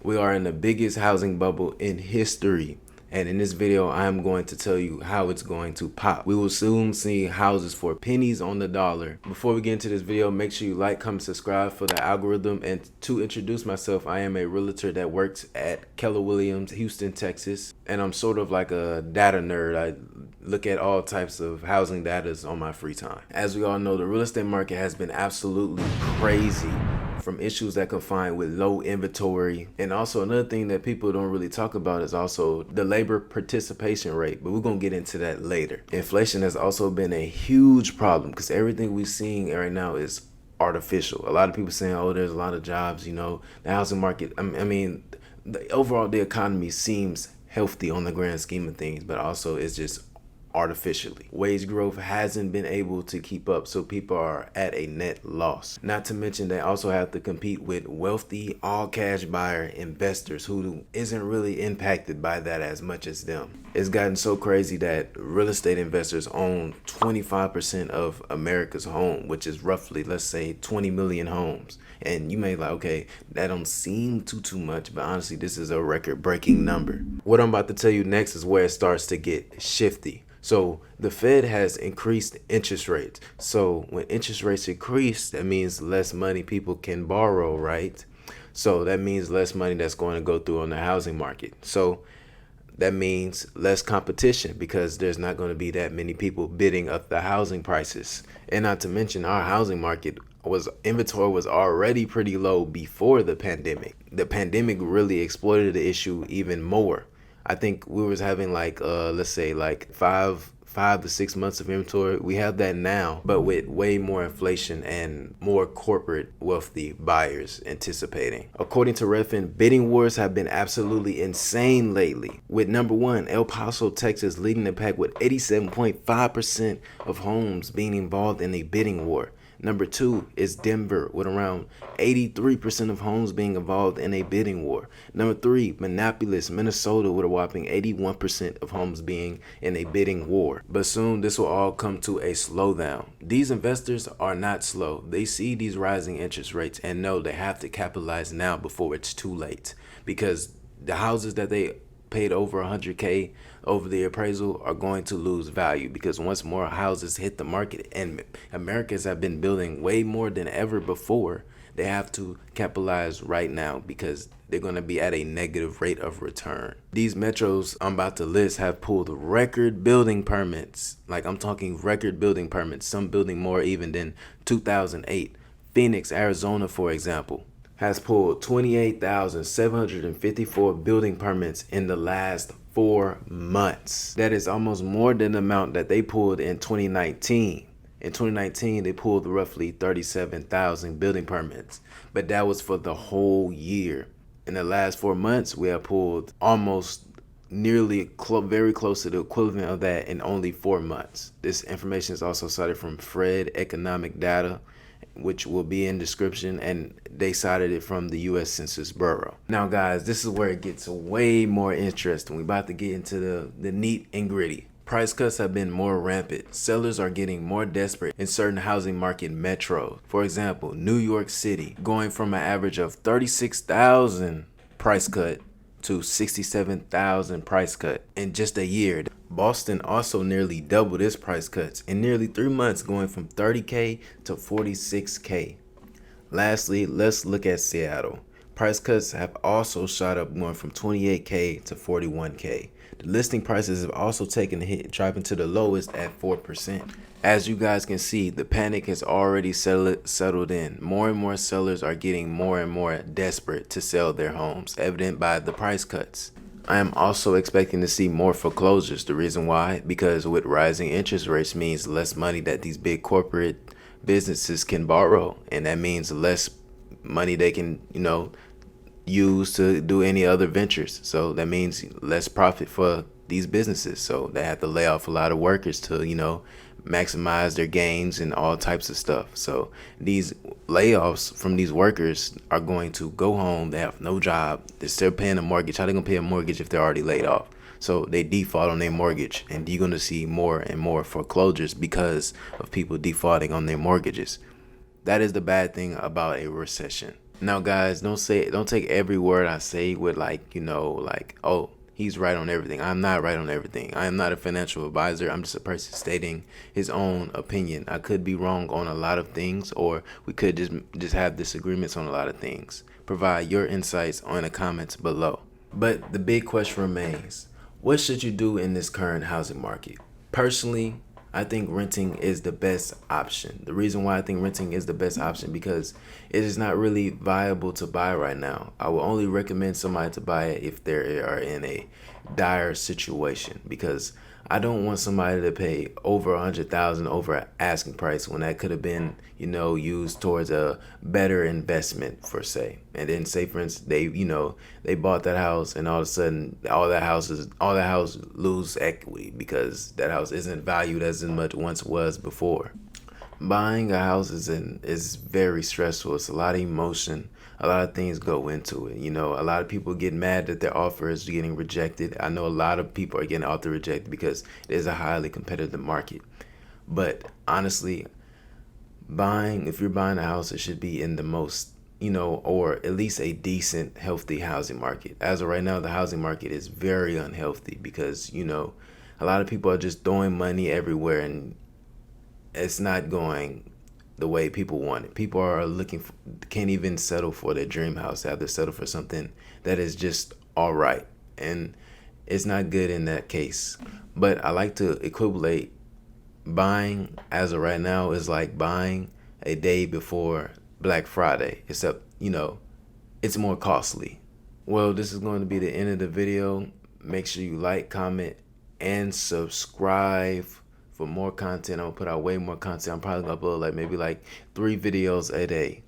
We are in the biggest housing bubble in history. And in this video, I am going to tell you how it's going to pop. We will soon see houses for pennies on the dollar. Before we get into this video, make sure you like, comment, subscribe for the algorithm. And to introduce myself, I am a realtor that works at Keller Williams, Houston, Texas. And I'm sort of like a data nerd. I look at all types of housing data on my free time. As we all know, the real estate market has been absolutely crazy, from issues that combine with low inventory. And also another thing that people don't really talk about is also the labor participation rate, but we're gonna get into that later. Inflation has also been a huge problem because everything we're seeing right now is artificial. A lot of people saying, oh, there's a lot of jobs, the housing market, the economy seems healthy on the grand scheme of things, but also it's just artificially. Wage growth hasn't been able to keep up, so people are at a net loss. Not to mention they also have to compete with wealthy, all cash buyer investors who isn't really impacted by that as much as them. It's gotten so crazy that real estate investors own 25% of America's home, which is roughly, let's say, 20 million homes. And you may be like, okay, that don't seem too much, but honestly, this is a record-breaking number. What I'm about to tell you next is where it starts to get shifty. So the Fed has increased interest rates. So when interest rates increase, that means less money people can borrow, right? So that means less money that's going to go through on the housing market. So that means less competition because there's not going to be that many people bidding up the housing prices. And not to mention our housing market inventory was already pretty low before the pandemic. The pandemic really exploited the issue even more. I think we was having let's say five to 6 months of inventory. We have that now, but with way more inflation and more corporate wealthy buyers anticipating. According to Redfin, bidding wars have been absolutely insane lately, with number one, El Paso, Texas leading the pack with 87.5% of homes being involved in a bidding war. Number two is Denver with around 83% of homes being involved in a bidding war. Number three, Minneapolis, Minnesota with a whopping 81% of homes being in a bidding war. But soon this will all come to a slowdown. These investors are not slow. They see these rising interest rates and know they have to capitalize now before it's too late, because the houses that they paid over 100K over the appraisal are going to lose value, because once more houses hit the market, and Americans have been building way more than ever before, they have to capitalize right now because they're going to be at a negative rate of return. These metros I'm about to list have pulled record building permits. Like, I'm talking record building permits, some building more even than 2008. Phoenix, Arizona, for example, has pulled 28,754 building permits in the last 4 months. That is almost more than the amount that they pulled in 2019. In 2019, they pulled roughly 37,000 building permits, but that was for the whole year. In the last 4 months, we have pulled almost nearly very close to the equivalent of that in only 4 months. This information is also cited from Fred Economic Data, which will be in description, and they cited it from the U.S. Census Bureau. Now guys, this is where it gets way more interesting. We're about to get into the neat and gritty. Price cuts have been more rampant. Sellers are getting more desperate in certain housing market metros. For example, New York City going from an average of 36,000 price cut to 67,000 price cut in just a year. Boston also nearly doubled its price cuts in nearly 3 months, going from 30K to 46K. Lastly, let's look at Seattle. Price cuts have also shot up, going from 28K to 41K. The listing prices have also taken a hit, dropping to the lowest at 4%. As you guys can see, the panic has already settled in. More and more sellers are getting more and more desperate to sell their homes, evident by the price cuts. I am also expecting to see more foreclosures. The reason why? Because with rising interest rates means less money that these big corporate businesses can borrow, and that means less money they can, use to do any other ventures. So that means less profit for these businesses. So they have to lay off a lot of workers to, maximize their gains and all types of stuff. So these layoffs from these workers are going to go home. They have no job. They're still paying a mortgage. How are they gonna pay a mortgage if they're already laid off? So they default on their mortgage, and you're gonna see more and more foreclosures because of people defaulting on their mortgages. That is the bad thing about a recession. Now, guys, don't take every word I say with like, oh, he's right on everything. I'm not right on everything. I am not a financial advisor. I'm just a person stating his own opinion. I could be wrong on a lot of things, or we could just have disagreements on a lot of things. Provide your insights on the comments below. But the big question remains, what should you do in this current housing market? Personally, I think renting is the best option. The reason why I think renting is the best option because it is not really viable to buy right now. I will only recommend somebody to buy it if they are in a dire situation, because I don't want somebody to pay over 100,000 over asking price when that could have been, used towards a better investment for say. And then say for instance they bought that house and all of a sudden all that house lose equity because that house isn't valued as much once was before. Buying a house is very stressful. It's a lot of emotion. A lot of things go into it. A lot of people get mad that their offer is getting rejected. I know a lot of people are getting offer rejected because it is a highly competitive market. But honestly, if you're buying a house, it should be in the most, or at least a decent, healthy housing market. As of right now, the housing market is very unhealthy because, a lot of people are just throwing money everywhere and it's not going the way people want it. People are can't even settle for their dream house. They have to settle for something that is just all right. And it's not good in that case. But I like to equate buying as of right now is like buying a day before Black Friday, except, it's more costly. Well, this is going to be the end of the video. Make sure you like, comment, and subscribe for more content. I'm gonna put out way more content. I'm probably gonna upload maybe 3 videos a day.